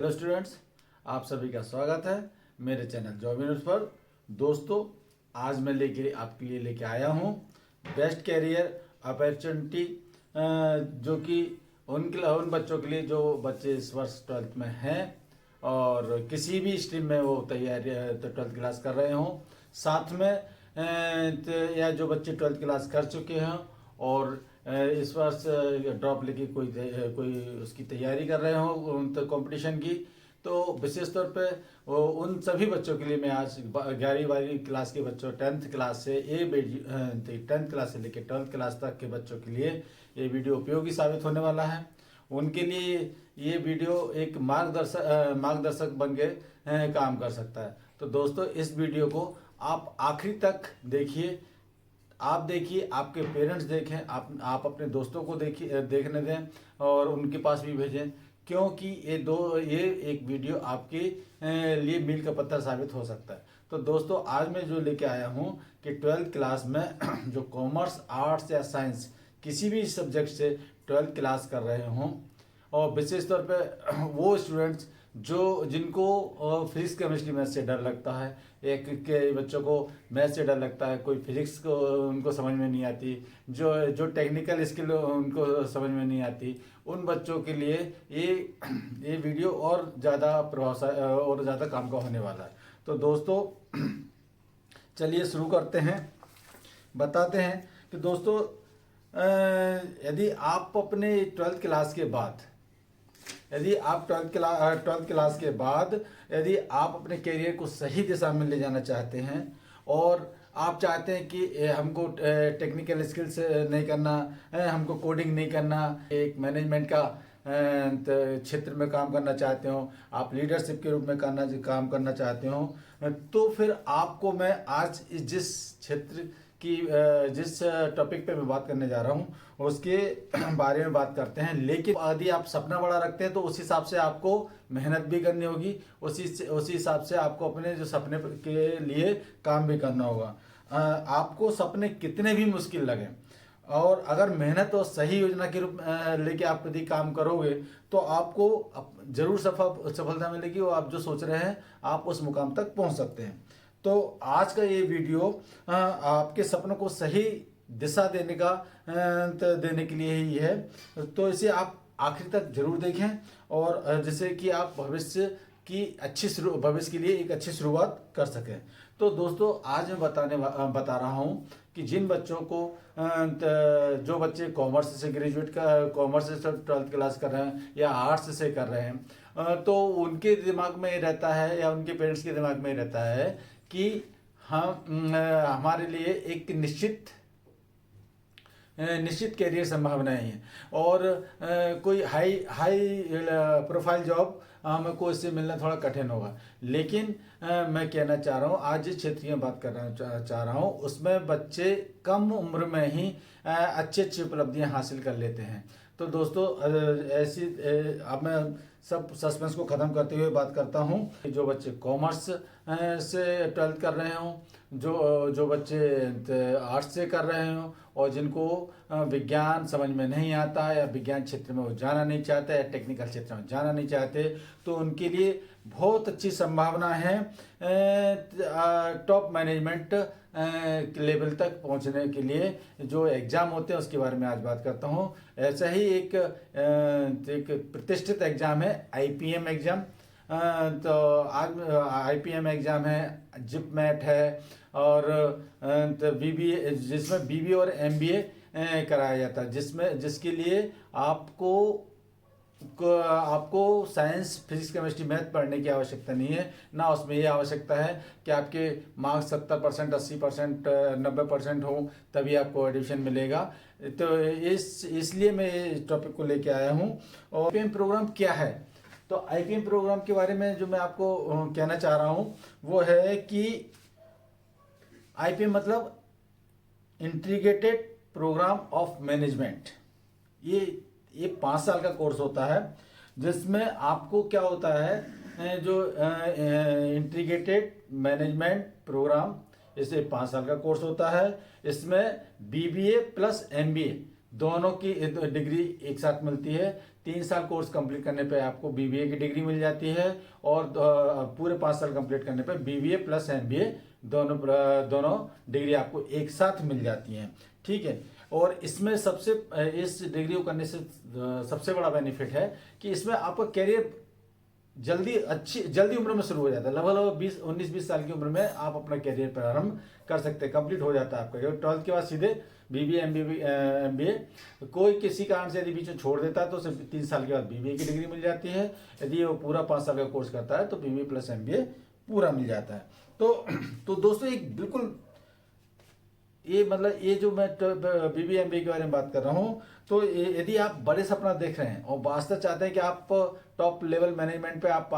Hello students, आप सभी का स्वागत है मेरे चैनल जॉब न्यूज़ पर। दोस्तों, आज मैं आपके लिए लेके आया हूँ बेस्ट कैरियर अपॉर्चुनिटी, जो कि उन बच्चों के लिए जो बच्चे इस वर्ष 12th में हैं और किसी भी स्ट्रीम में वो तैयारी 12th क्लास कर रहे हों, साथ में या जो बच्चे 12th क्लास कर चुके हैं और इस वर्ष ड्रॉप लेके कोई उसकी तैयारी कर रहे हो कंपटीशन की, तो विशेष तौर पे उन सभी बच्चों के लिए मैं आज 11वीं क्लास के बच्चों 10th क्लास से 10th क्लास से लेकर 12th क्लास तक के बच्चों के लिए ये वीडियो उपयोगी साबित होने वाला है। उनके लिए ये वीडियो एक मार्गदर्शक बन के काम कर सकता है। तो दोस्तों, इस वीडियो को आप आखिरी तक देखिए, आप देखिए, आपके पेरेंट्स देखें, आप अपने दोस्तों को देखने दें और उनके पास भी भेजें, क्योंकि ये एक वीडियो आपके लिए मील का पत्थर साबित हो सकता है। तो दोस्तों, आज मैं जो लेके आया हूँ कि 12th क्लास में जो कॉमर्स, आर्ट्स या साइंस किसी भी सब्जेक्ट से 12th क्लास कर रहे हों, और विशेष तौर पे वो स्टूडेंट्स जिनको फिजिक्स केमिस्ट्री मैथ से डर लगता है, एक के बच्चों को मैथ से डर लगता है, कोई फिजिक्स को उनको समझ में नहीं आती, जो टेक्निकल स्किल उनको समझ में नहीं आती, उन बच्चों के लिए ये वीडियो और ज़्यादा प्रभावशाली और ज़्यादा काम का होने वाला है। तो दोस्तों, चलिए शुरू करते हैं। बताते हैं कि दोस्तों, यदि आप अपने 12th क्लास के बाद यदि आप 12th क्लास के बाद यदि आप अपने करियर को सही दिशा में ले जाना चाहते हैं और आप चाहते हैं कि हमको टेक्निकल स्किल्स नहीं करना, हमको कोडिंग नहीं करना, एक मैनेजमेंट का क्षेत्र में काम करना चाहते हो, आप लीडरशिप के रूप में काम करना चाहते हो, तो फिर आपको मैं आज जिस टॉपिक पे मैं बात करने जा रहा हूँ उसके बारे में बात करते हैं। लेकिन यदि आप सपना बड़ा रखते हैं तो उस हिसाब से आपको मेहनत भी करनी होगी, उसी हिसाब से आपको अपने जो सपने के लिए काम भी करना होगा। आपको सपने कितने भी मुश्किल लगे और अगर मेहनत और सही योजना के रूप लेके आप यदि काम करोगे तो आपको जरूर सफलता मिलेगी और आप जो सोच रहे हैं आप उस मुकाम तक पहुंच सकते हैं। तो आज का ये वीडियो आपके सपनों को सही दिशा देने के लिए ही है। तो इसे आप आखिर तक जरूर देखें और जिससे कि आप भविष्य के लिए एक अच्छी शुरुआत कर सकें। तो दोस्तों, आज मैं बता रहा हूँ कि जिन बच्चों को जो बच्चे कॉमर्स से 12th क्लास कर रहे हैं या आर्ट्स से कर रहे हैं, तो उनके दिमाग में रहता है या उनके पेरेंट्स के दिमाग में रहता है कि हमारे लिए एक निश्चित कैरियर संभावनाएं हैं और कोई हाई प्रोफाइल जॉब हमको इससे मिलना थोड़ा कठिन होगा। लेकिन मैं कहना चाह रहा हूँ, आज जिस क्षेत्र की बात करना चाह रहा हूँ उसमें बच्चे कम उम्र में ही अच्छी उपलब्धियां हासिल कर लेते हैं। तो दोस्तों, अब मैं सब सस्पेंस को ख़त्म करते हुए बात करता हूँ। जो बच्चे कॉमर्स से 12th कर रहे हों, जो बच्चे आर्ट्स से कर रहे हों और जिनको विज्ञान समझ में नहीं आता या विज्ञान क्षेत्र में वो जाना नहीं चाहते या टेक्निकल क्षेत्र में जाना नहीं चाहते, तो उनके लिए बहुत अच्छी संभावना है टॉप मैनेजमेंट लेवल तक पहुंचने के लिए। जो एग्ज़ाम होते हैं उसके बारे में आज बात करता हूं। ऐसा ही एक प्रतिष्ठित एग्ज़ाम है IPM एग्ज़ाम। तो आज IPM एग्ज़ाम है, जिपमेट है और BBA, जिसमें BBA और MBA कराया जाता है, जिसके लिए आपको साइंस, फिजिक्स, केमिस्ट्री, मैथ पढ़ने की आवश्यकता नहीं है ना। उसमें ये आवश्यकता है कि आपके मार्क्स 70%, 80%, 90% हो, तभी आपको एडमिशन मिलेगा। तो इसलिए मैं इस टॉपिक को लेके आया हूँ। और IPM प्रोग्राम क्या है? तो IPM प्रोग्राम के बारे में जो मैं आपको कहना चाह रहा हूँ वो है कि IPM मतलब इंटीग्रेटेड प्रोग्राम ऑफ मैनेजमेंट। ये 5 साल का कोर्स होता है, जिसमें आपको क्या होता है, जो इंटीग्रेटेड मैनेजमेंट प्रोग्राम, इसे 5 साल का कोर्स होता है। इसमें BBA प्लस MBA दोनों की डिग्री एक साथ मिलती है, 3 साल कोर्स कंप्लीट करने पे आपको बीबीए की डिग्री मिल जाती है, और पूरे 5 साल कंप्लीट करने पे बीबीए प्लस एमबीए दोनों डिग्री आपको एक साथ मिल जाती हैं। ठीक है, और इसमें इस डिग्री को करने से सबसे बड़ा बेनिफिट है कि इसमें आपका करियर जल्दी उम्र में शुरू हो जाता है। लगभग 19-20 साल की उम्र में आप अपना करियर प्रारंभ कर सकते हैं, कंप्लीट हो जाता है आपका। 12th के बाद सीधे बीबीए एमबीए, कोई किसी कारण से यदि बीच में छोड़ देता है तो उसे 3 साल के बाद बीबीए की डिग्री मिल जाती है। यदि वो पूरा 5 साल का कोर्स करता है तो बीबीए प्लस एमबीए पूरा मिल जाता है। तो दोस्तों एक बिल्कुल ये जो मैं बीबीए एमबीए के बारे में बात कर रहा हूँ, तो यदि आप बड़े सपना देख रहे हैं और वास्तव चाहते हैं कि आप टॉप लेवल मैनेजमेंट पे आप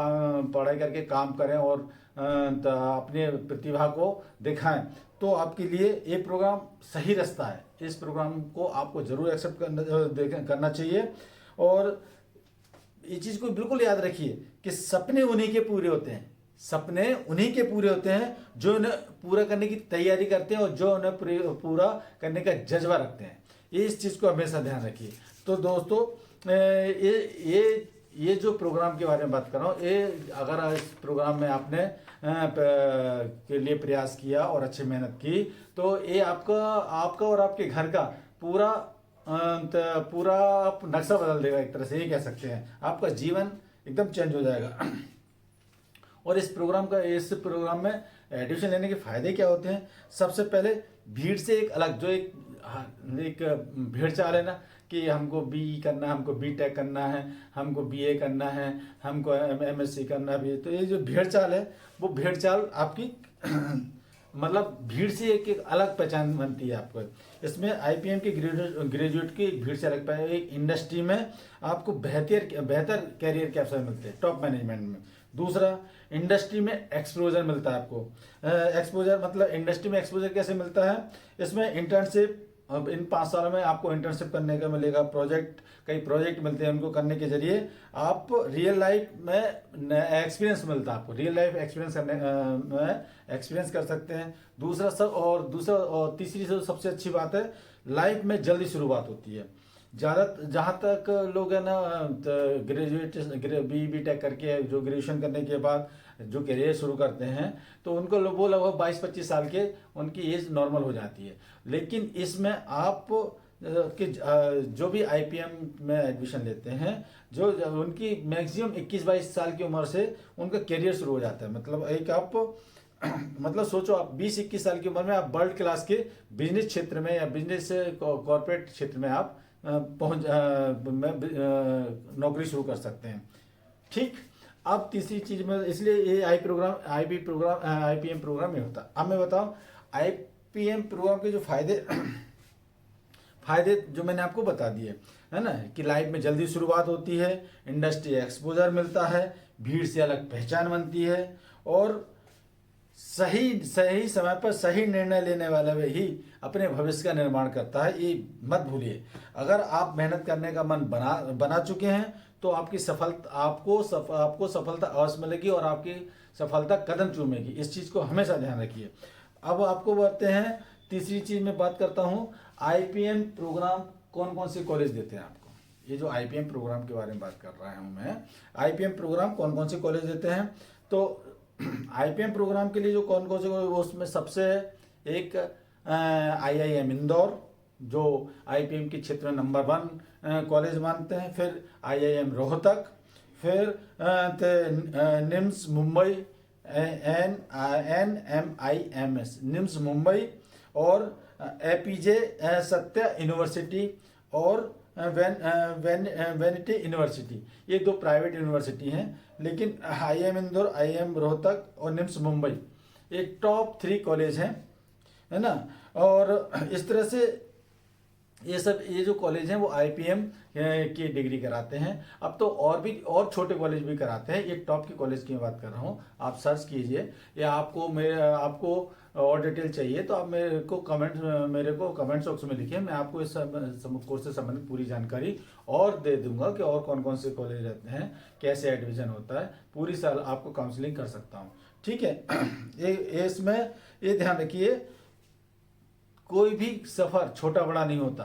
पढ़ाई करके काम करें और अपने प्रतिभा को दिखाएं, तो आपके लिए ये प्रोग्राम सही रास्ता है। इस प्रोग्राम को आपको जरूर एक्सेप्ट करना चाहिए। और ये चीज़ को बिल्कुल याद रखिए कि सपने उन्हीं के पूरे होते हैं, सपने उन्हीं के पूरे होते हैं जो उन्हें पूरा करने की तैयारी करते हैं और जो उन्हें पूरा करने का जज्बा रखते हैं। इस चीज़ को हमेशा ध्यान रखिए। तो दोस्तों ये जो प्रोग्राम के बारे में बात कर रहा हूँ, ये अगर इस प्रोग्राम में आपने के लिए प्रयास किया और अच्छी मेहनत की, तो ये आपका और आपके घर का पूरा नक्शा बदल देगा। एक तरह से ये कह सकते हैं, आपका जीवन एकदम चेंज हो जाएगा। और इस प्रोग्राम में एडमिशन लेने के फायदे क्या होते हैं? सबसे पहले भीड़ से एक अलग, जो एक भीड़ चाल है ना कि हमको बी करना है, हमको बीटेक करना है, हमको बीए करना है, हमको एमएससी करना भी है, तो ये जो भीड़ चाल है वो भीड़ चाल आपकी मतलब भीड़ से एक अलग पहचान बनती है आपको। इसमें आईपीएम के ग्रेजुएट की भीड़ से अलग पहचान, एक इंडस्ट्री में आपको बेहतर कैरियर के अवसर मिलते हैं टॉप मैनेजमेंट में। दूसरा, इंडस्ट्री में एक्सपोजर मिलता है आपको। एक्सपोजर मतलब इंडस्ट्री में एक्सपोजर कैसे मिलता है? इसमें इंटर्नशिप, अब इन 5 सालों में आपको इंटर्नशिप करने का मिलेगा, कई प्रोजेक्ट मिलते हैं, उनको करने के जरिए आप रियल लाइफ में एक्सपीरियंस मिलता है, आपको रियल लाइफ एक्सपीरियंस कर सकते हैं। दूसरा और तीसरी सबसे अच्छी बात है, लाइफ में जल्दी शुरुआत होती है। जहाँ तक लोग है ना बीटेक करके जो ग्रेजुएशन करने के बाद जो करियर शुरू करते हैं, तो उनको वो लगभग 22-25 साल के उनकी एज नॉर्मल हो जाती है। लेकिन इसमें आप जो भी आईपीएम में एडमिशन लेते हैं, जो उनकी मैक्सिमम 21-22 साल की उम्र से उनका करियर शुरू हो जाता है। मतलब एक आप मतलब सोचो, आप 20-21 साल की उम्र में आप वर्ल्ड क्लास के बिजनेस क्षेत्र में या बिजनेस कॉर्पोरेट क्षेत्र में आप नौकरी शुरू कर सकते हैं। ठीक, अब तीसरी चीज में, इसलिए ये आईपीएम प्रोग्राम में होता है। अब मैं बताऊं आईपीएम प्रोग्राम के जो फायदे जो मैंने आपको बता दिए है ना, कि लाइफ में जल्दी शुरुआत होती है, इंडस्ट्री एक्सपोजर मिलता है, भीड़ से अलग पहचान बनती है, और सही समय पर सही निर्णय लेने वाला भी ही अपने भविष्य का निर्माण करता है। ये मत भूलिए। अगर आप मेहनत करने का मन बना चुके हैं तो आपको सफलता अवश्य मिलेगी और आपकी सफलता कदम चूमेगी। इस चीज़ को हमेशा ध्यान रखिए। अब आपको बढ़ते हैं, तीसरी चीज़ में बात करता हूँ, आईपीएम प्रोग्राम कौन कौन से कॉलेज देते हैं आपको। ये जो आईपीएम प्रोग्राम के बारे में बात कर रहा हूँ मैं, आईपीएम प्रोग्राम कौन कौन से कॉलेज देते हैं। तो आईपीएम प्रोग्राम के लिए जो कौन कौन से, उसमें सबसे एक आईआईएम इंदौर, जो आईपीएम के क्षेत्र में नंबर 1 कॉलेज मानते हैं। फिर आईआईएम रोहतक, फिर निम्स मुंबई, NMIMS निम्स मुंबई, और एपीजे सत्य यूनिवर्सिटी और वेनिटी यूनिवर्सिटी। ये 2 प्राइवेट यूनिवर्सिटी हैं, लेकिन आईआईएम इंदौर, आईआईएम रोहतक और निम्स मुंबई ये टॉप 3 कॉलेज हैं, है ना। और इस तरह से ये जो कॉलेज हैं वो आईपीएम की डिग्री कराते हैं। अब तो और छोटे कॉलेज भी कराते हैं। ये टॉप के कॉलेज की बात कर रहा हूँ, आप सर्च कीजिए, या आपको और डिटेल चाहिए तो आप मेरे को कमेंट बॉक्स में लिखिए। मैं आपको इस कोर्स से संबंधित पूरी जानकारी और दे दूंगा कि और कौन कौन से कॉलेज रहते हैं, कैसे एडमिशन होता है, पूरी साल आपको काउंसलिंग कर सकता हूँ। ठीक है, इसमें ये ध्यान रखिए, कोई भी सफर छोटा बड़ा नहीं होता,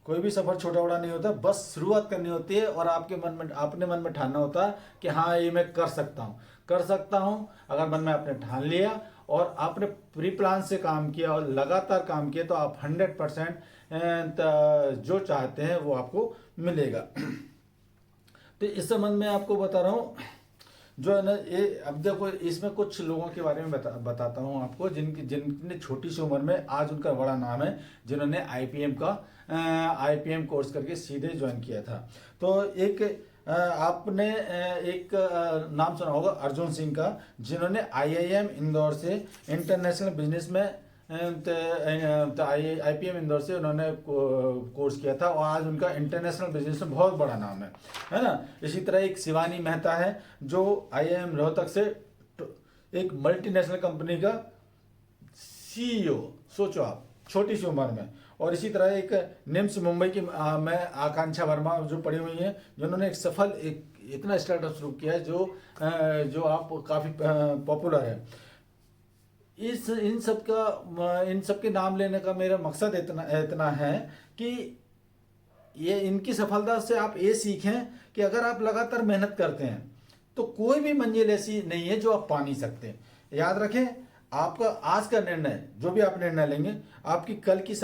कोई भी सफर छोटा बड़ा नहीं होता, बस शुरुआत करनी होती है और आपके मन में, अपने मन में ठानना होता है कि हाँ ये मैं कर सकता हूँ, कर सकता हूँ। अगर मन में आपने ठान लिया और आपने प्री प्लान से काम किया और लगातार काम किया तो आप 100% जो चाहते हैं वो आपको मिलेगा। तो इस संबंध में आपको बता रहा हूँ जो है ना, ये अब देखो इसमें कुछ लोगों के बारे में बताता हूँ आपको जिनने छोटी सी उम्र में आज उनका बड़ा नाम है, जिन्होंने आईपीएम कोर्स करके सीधे ज्वाइन किया था। तो एक आपने एक नाम सुना होगा अर्जुन सिंह का, जिन्होंने आईआईएम इंदौर से इंटरनेशनल बिजनेस में आईपीएम इंदौर से उन्होंने कोर्स किया था और आज उनका इंटरनेशनल बिजनेस में बहुत बड़ा नाम है ना। इसी तरह एक शिवानी मेहता है जो आईआईएम रोहतक से एक मल्टीनेशनल कंपनी का सीईओ, सोचो आप, छोटी सी उम्र में। और इसी तरह एक निम्स मुंबई की में आकांक्षा वर्मा जो पढ़ी हुई है, जिन्होंने एक सफल इतना स्टार्टअप शुरू किया है जो आप काफ़ी पॉपुलर है। इन सब के नाम लेने का मेरा मकसद इतना है कि ये इनकी सफलता से आप ये सीखें कि अगर आप लगातार मेहनत करते हैं तो कोई भी मंजिल ऐसी नहीं है जो आप पा नहीं सकते। याद रखें, आपका आज का निर्णय, जो भी आप निर्णय लेंगे, आपकी कल की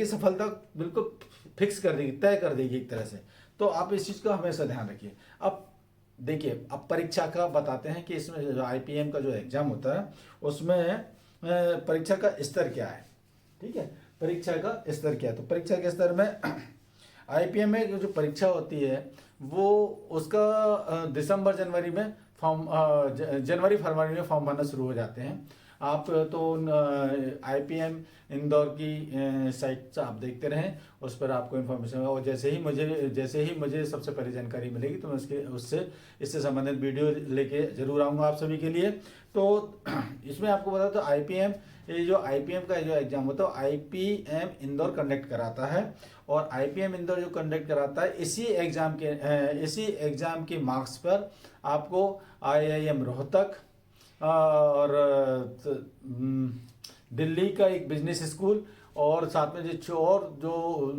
सफलता बिल्कुल फिक्स कर देगी, तय कर देगी एक तरह से। तो आप इस चीज़ का हमेशा ध्यान रखिए। अब देखिए, अब परीक्षा का बताते हैं कि इसमें जो आईपीएम का जो एग्जाम होता है उसमें परीक्षा का स्तर क्या है। ठीक है, परीक्षा का स्तर क्या है? तो परीक्षा के स्तर में आईपीएम में जो परीक्षा होती है वो उसका दिसंबर जनवरी में जनवरी फरवरी में फॉर्म भरना शुरू हो जाते हैं। आप तो आईपीएम इंदौर की साइट से आप देखते रहें, उस पर आपको इन्फॉर्मेशन होगा। और जैसे ही मुझे सबसे पहले जानकारी मिलेगी तो मैं इससे संबंधित वीडियो लेके जरूर आऊँगा आप सभी के लिए। तो इसमें आपको बता तो आईपीएम का जो एग्जाम होता है आईपीएम इंदौर कंडक्ट कराता है। और आईपीएम इंदौर जो कंडक्ट कराता है इसी एग्जाम के मार्क्स पर आपको आईआईएम रोहतक और दिल्ली का एक बिजनेस स्कूल और साथ में जो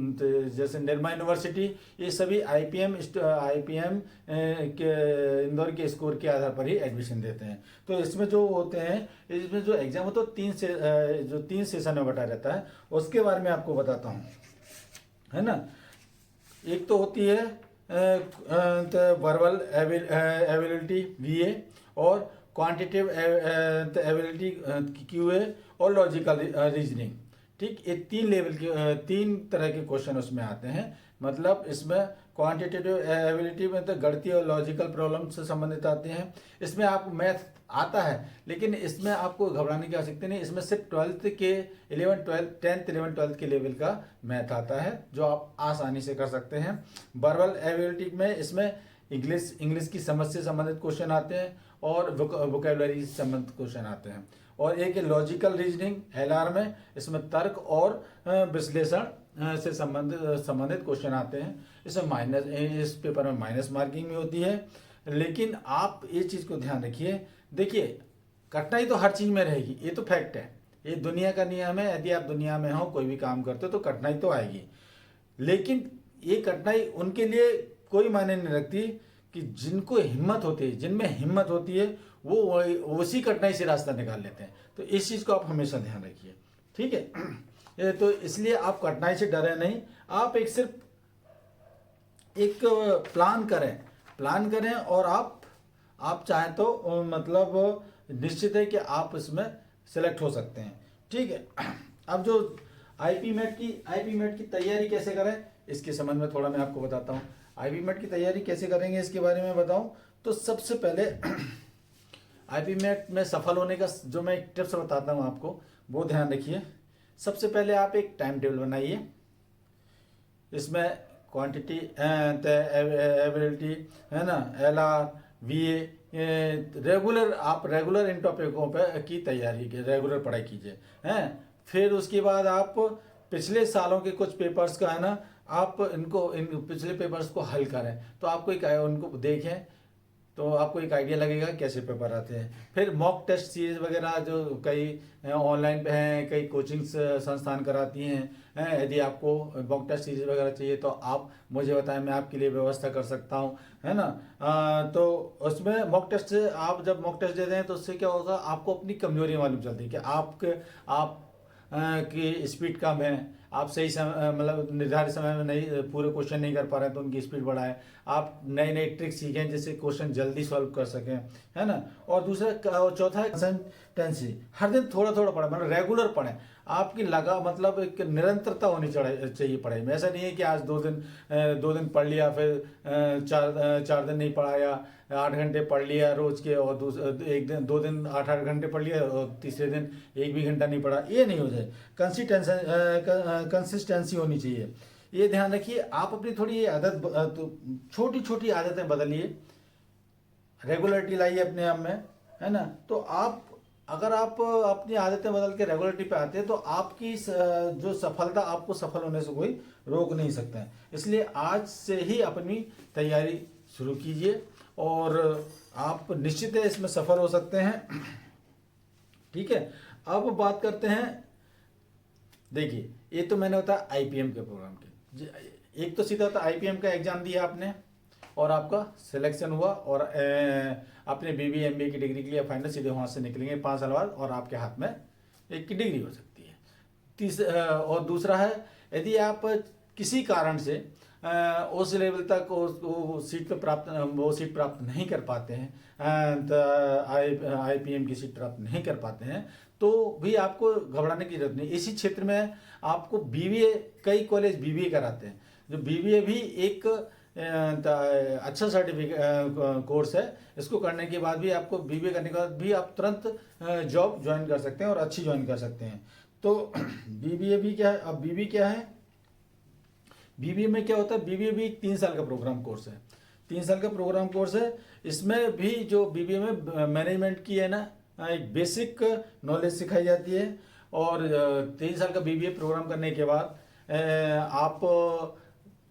जैसे निर्मा यूनिवर्सिटी, ये सभी आईपीएम के इंदौर के स्कोर के आधार पर ही एडमिशन देते हैं। तो इसमें जो होते हैं, इसमें जो एग्जाम होता है 3 सेशन में बटा रहता है, उसके बारे में आपको बताता हूँ, है ना। एक तो होती है वर्बल एबिलिटी वीए और क्वांटिटेटिव एबिलिटी क्यूए और लॉजिकल रीजनिंग। ठीक, ये 3 तरह के क्वेश्चन उसमें आते हैं। मतलब इसमें क्वांटिटेटिव एबिलिटी में तो गणितीय और लॉजिकल प्रॉब्लम से संबंधित आते हैं। इसमें आपको मैथ आता है, लेकिन इसमें आपको घबराने की आवश्यकता नहीं। इसमें सिर्फ 10th 11th 12th के लेवल का मैथ आता है जो आप आसानी से कर सकते हैं। वर्बल एबिलिटी में इसमें इंग्लिश की समझ से संबंधित क्वेश्चन आते हैं और वोकेबलरी से संबंधित क्वेश्चन आते हैं। और एक लॉजिकल रीजनिंग एलआर में, इसमें तर्क और विश्लेषण से संबंधित क्वेश्चन आते हैं। इस पेपर में माइनस मार्किंग भी होती है। लेकिन आप ये चीज़ को ध्यान रखिए, देखिए कठिनाई तो हर चीज़ में रहेगी, ये तो फैक्ट है, ये दुनिया का नियम है। यदि आप दुनिया में हो, कोई भी काम करते हो तो कठिनाई तो आएगी। लेकिन ये कठिनाई उनके लिए कोई मायने नहीं रखती कि जिनमें हिम्मत होती है वो उसी कठिनाई से रास्ता निकाल लेते हैं। तो इस चीज़ को आप हमेशा ध्यान रखिए, ठीक है। तो इसलिए आप कठिनाई से डरे नहीं, आप सिर्फ एक प्लान करें और आप चाहें तो मतलब निश्चित है कि आप इसमें सेलेक्ट हो सकते हैं, ठीक है। अब जो आईपी मेट की तैयारी कैसे करें इसके संबंध में थोड़ा मैं आपको बताता हूँ। आईपी मेट की तैयारी कैसे करेंगे इसके बारे में बताऊं तो सबसे पहले आईपी मेट में सफल होने का जो मैं एक टिप्स बताता हूं आपको, वो ध्यान रखिए। सबसे पहले आप एक टाइम टेबल बनाइए, इसमें क्वांटिटी एबिलिटी है ना, एलआर वीए रेगुलर इन टॉपिकों पे की तैयारी की, रेगुलर पढ़ाई कीजिए हैं। फिर उसके बाद आप पिछले सालों के कुछ पेपर्स का है ना, आप इन पिछले पेपर्स को हल करें। तो आपको उनको देखें, तो आपको एक आइडिया लगेगा कैसे पेपर आते हैं। फिर मॉक टेस्ट सीरीज वगैरह जो कई ऑनलाइन पे हैं, कई कोचिंग संस्थान कराती हैं। यदि आपको मॉक टेस्ट सीरीज वगैरह चाहिए तो आप मुझे बताएं, मैं आपके लिए व्यवस्था कर सकता हूं, है ना। तो उसमें मॉक टेस्ट से आप जब मॉक टेस्ट देते हैं तो उससे क्या होगा, आपको अपनी कमजोरी मालूम चलती है कि आप की स्पीड कम है, आप सही समय मतलब निर्धारित समय में नहीं पूरे क्वेश्चन नहीं कर पा रहे हैं तो उनकी स्पीड बढ़ाएं, आप नई नई ट्रिक सीखें जिससे क्वेश्चन जल्दी सॉल्व कर सकें, है ना। और दूसरा चौथा है कंसिस्टेंसी, हर दिन थोड़ा थोड़ा पढ़ें, मतलब रेगुलर पढ़ें। आपकी लगा मतलब एक निरंतरता होनी चाहिए पढ़ाई में। ऐसा नहीं है कि आज 2 दिन पढ़ लिया, फिर 4 दिन नहीं पढ़ा, या 8 घंटे पढ़ लिया रोज के, और एक दिन 2 दिन 8 8 घंटे पढ़ लिया और तीसरे दिन 1 भी घंटा नहीं पढ़ा। ये नहीं हो जाए, कंसिस्टेंसी होनी चाहिए। ये ध्यान रखिए। आप अपनी थोड़ी ये आदत, छोटी छोटी आदतें बदलिए, रेगुलरिटी लाइए अपने आप में, है ना। तो अगर आप अपनी आदतें बदल के रेगुलरिटी पे आते हैं तो आपकी जो सफलता, आपको सफल होने से कोई रोक नहीं सकता है। इसलिए आज से ही अपनी तैयारी शुरू कीजिए और आप निश्चित है इसमें सफल हो सकते हैं। ठीक है, अब बात करते हैं। देखिए, ये तो मैंने बताया आईपीएम के प्रोग्राम के। एक तो सीधा था आईपीएम का एग्जाम दिया आपने और आपका सिलेक्शन हुआ और अपने बीबीए एमबीए की डिग्री के लिए फाइनल सीधे वहाँ से निकलेंगे 5 साल बाद और आपके हाथ में एक की डिग्री हो सकती है। और दूसरा है, यदि आप किसी कारण से उस लेवल तक वो सीट प्राप्त नहीं कर पाते हैं, आईपीएम की सीट प्राप्त नहीं कर पाते हैं, तो भी आपको घबराने की जरूरत नहीं। इसी क्षेत्र में आपको बीबीए, कई कॉलेज बीबीए कराते हैं, जो बीबीए भी एक अच्छा सर्टिफिकेट कोर्स है। इसको करने के बाद भी आपको बीबीए करने के बाद भी आप तुरंत जॉब ज्वाइन कर सकते हैं और अच्छी ज्वाइन कर सकते हैं। तो बीबीए भी क्या है, अब बीबीए क्या है, बीबीए में क्या होता है, बीबीए भी 3 साल का प्रोग्राम कोर्स है। 3 साल का प्रोग्राम कोर्स है। इसमें भी जो बीबीए में मैनेजमेंट की है ना, एक बेसिक नॉलेज सिखाई जाती है। और 3 साल का बीबीए प्रोग्राम करने के बाद आप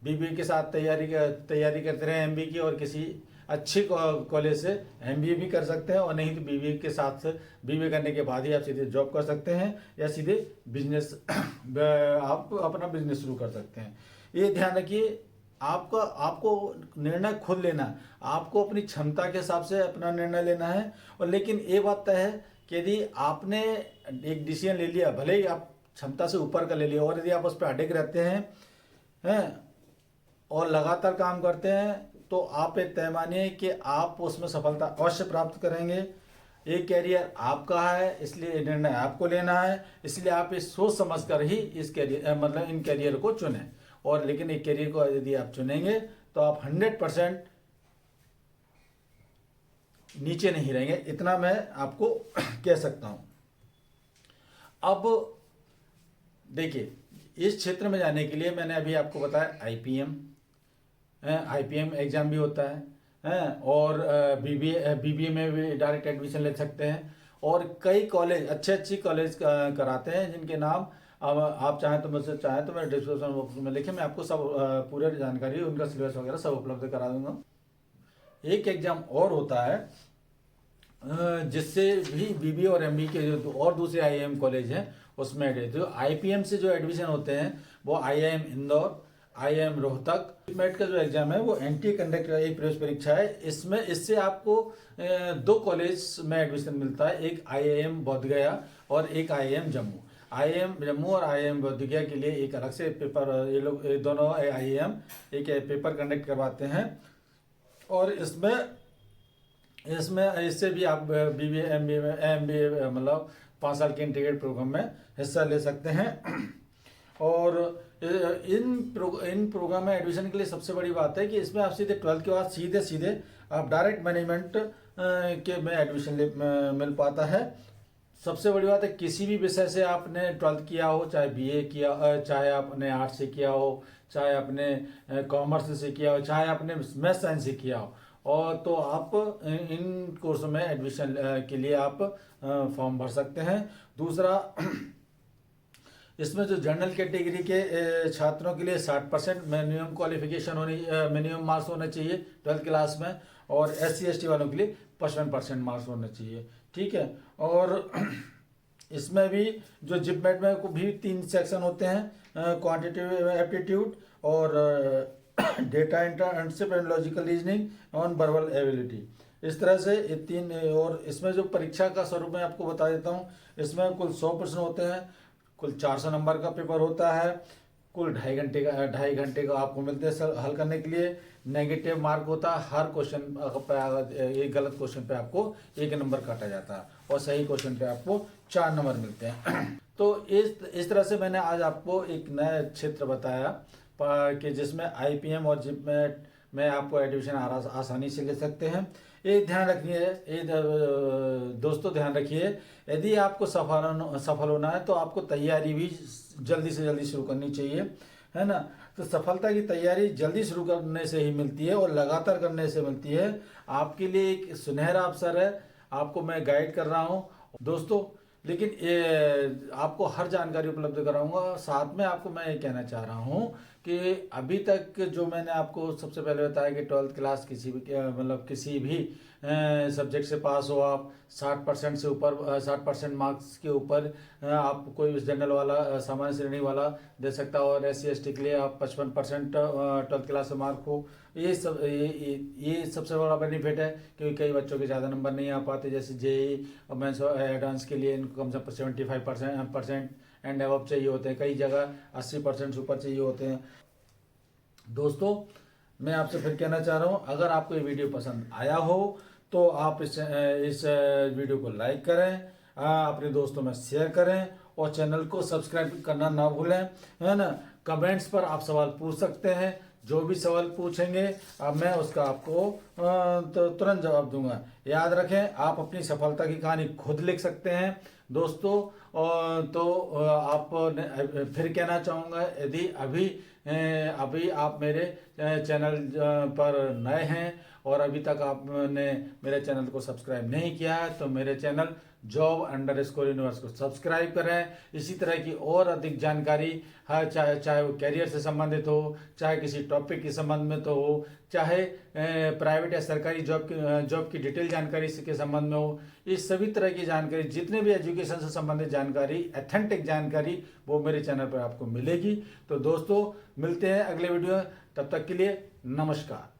बीबीए के साथ तैयारी करते रहे एमबीए की, और किसी अच्छे कॉलेज से एमबीए भी कर सकते हैं, और नहीं तो बीबीए के साथ बीबीए करने के बाद ही आप सीधे जॉब कर सकते हैं या सीधे बिजनेस आप अपना बिजनेस शुरू कर सकते हैं। ये ध्यान रखिए, आपको निर्णय खुद लेना, आपको अपनी क्षमता के हिसाब से अपना निर्णय लेना है। और लेकिन ये बात तय है कि यदि आपने एक डिसीजन ले लिया, भले ही आप क्षमता से ऊपर का ले लिया, और यदि आप उस पर अडिग रहते हैं और लगातार काम करते हैं, तो आप एक तय मानिए कि आप उसमें सफलता अवश्य प्राप्त करेंगे। ये कैरियर आपका है, इसलिए निर्णय आपको लेना है। इसलिए आप इस सोच समझ कर ही इस कैरियर मतलब इन कैरियर को चुनें। और लेकिन एक कैरियर को यदि आप चुनेंगे तो आप 100% नीचे नहीं रहेंगे, इतना मैं आपको कह सकता हूं। अब देखिए, इस क्षेत्र में जाने के लिए मैंने अभी आपको बताया आईपीएम एग्जाम भी होता है, और बीबीए में भी डायरेक्ट एडमिशन ले सकते हैं। और कई कॉलेज अच्छे कॉलेज कराते हैं, जिनके नाम अब आप चाहें तो मुझसे चाहें तो मैं डिस्क्रिप्शन बॉक्स में लिखे, मैं आपको सब पूरी जानकारी, उनका सिलेबस वगैरह सब उपलब्ध करा दूंगा। एक एग्जाम और होता है जिससे भी बीबीए और एमबीए के जो और दूसरे आईआईएम कॉलेज हैं उसमें जो आईपीएम से जो एडमिशन होते हैं वो IIM Indore, IIM Rohtak. MAT का जो एग्जाम है वो एनटीए कंडक्ट एक प्रवेश परीक्षा है। इससे आपको 2 कॉलेज में एडमिशन मिलता है, एक आईआईएम बोधगया और एक आईआईएम जम्मू। आईआईएम जम्मू और आईआईएम बोधगया के लिए एक अलग से पेपर, ये लोग दोनों आईआईएम एक पेपर कंडक्ट करवाते हैं। और इससे भी आप बीबीए एमबीए मतलब 5 साल के इंटीग्रेटेड प्रोग्राम में हिस्सा ले सकते हैं। और इन प्रोग्राम में एडमिशन के लिए सबसे बड़ी बात है कि इसमें आप सीधे 12th के बाद सीधे आप डायरेक्ट मैनेजमेंट के में एडमिशन मिल पाता है। सबसे बड़ी बात है, किसी भी विषय से आपने 12th किया हो, चाहे बीए किया, चाहे आपने आर्ट्स से किया हो, चाहे आपने कॉमर्स से किया हो, चाहे आपने मैथ साइंस से किया हो, और तो आप इन कोर्सों में एडमिशन के लिए आप फॉर्म भर सकते हैं। दूसरा, इसमें जो जनरल कैटेगरी के छात्रों के लिए 60% मिनिमम क्वालिफिकेशन होनी, मिनिमम मार्क्स होने चाहिए 12th क्लास में, और SC ST वालों के लिए 55% मार्क्स होने चाहिए। ठीक है। और इसमें भी जो जिपमेट में को भी 3 सेक्शन होते हैं, क्वांटिटेटिव एप्टीट्यूड और data entrepreneurship and logical reasoning और वर्बल एबिलिटी। इस तरह से ये 3। और इसमें जो परीक्षा का स्वरूप मैं आपको बता देता हूँ, इसमें कुल 100 प्रश्न होते हैं, कुल 400 नंबर का पेपर होता है, कुल 2.5 घंटे का आपको मिलते हैं हल करने के लिए। नेगेटिव मार्क होता है, हर क्वेश्चन पे एक गलत क्वेश्चन पे आपको 1 नंबर काटा जाता है और सही क्वेश्चन पे आपको 4 नंबर मिलते हैं। तो इस तरह से मैंने आज आपको एक नया क्षेत्र बताया कि जिसमें IPM और जिपमेट में आपको एडमिशन आसानी से ले सकते हैं। ये ध्यान रखिए, दोस्तों ध्यान रखिए, यदि आपको सफल होना है तो आपको तैयारी भी जल्दी से जल्दी शुरू करनी चाहिए, है ना। तो सफलता की तैयारी जल्दी शुरू करने से ही मिलती है और लगातार करने से मिलती है। आपके लिए एक सुनहरा अवसर है, आपको मैं गाइड कर रहा हूँ दोस्तों, लेकिन ये आपको हर जानकारी उपलब्ध कराऊंगा। साथ में आपको मैं ये कहना चाह रहा हूँ कि अभी तक जो मैंने आपको सबसे पहले बताया कि 12th क्लास किसी भी मतलब किसी भी सब्जेक्ट से पास हो आप, 60% से ऊपर 60% मार्क्स के ऊपर आप कोई जनरल वाला सामान्य श्रेणी वाला दे सकता हो, और SC ST के लिए आप 55% 12th क्लास से मार्क हो। ये सबसे बड़ा बेनिफिट है, क्योंकि कई बच्चों के ज़्यादा नंबर नहीं आ पाते, जैसे JEE और मेंस एडवांस के लिए इनको कम से कम 75% एंड अबव चाहिए होते हैं, कई जगह 80% से ऊपर चाहिए होते हैं। दोस्तों मैं आपसे फिर कहना चाह रहा हूँ, अगर आपको ये वीडियो पसंद आया हो तो आप इस वीडियो को लाइक करें, अपने दोस्तों में शेयर करें और चैनल को सब्सक्राइब करना ना भूलें, है ना। कमेंट्स पर आप सवाल पूछ सकते हैं, जो भी सवाल पूछेंगे अब मैं उसका आपको तो तुरंत जवाब दूंगा। याद रखें, आप अपनी सफलता की कहानी खुद लिख सकते हैं दोस्तों। तो आप फिर कहना चाहूँगा, यदि अभी आप मेरे चैनल पर नए हैं और अभी तक आपने मेरे चैनल को सब्सक्राइब नहीं किया है तो मेरे चैनल job_universe को सब्सक्राइब करें। इसी तरह की और अधिक जानकारी है, चाहे वो कैरियर से संबंधित हो, चाहे किसी टॉपिक के संबंध में तो हो, चाहे प्राइवेट या सरकारी जॉब की डिटेल जानकारी के संबंध में हो, इस सभी तरह की जानकारी, जितने भी एजुकेशन से संबंधित जानकारी, ऑथेंटिक जानकारी, वो मेरे चैनल पर आपको मिलेगी। तो दोस्तों मिलते हैं अगले वीडियो में, तब तक के लिए नमस्कार।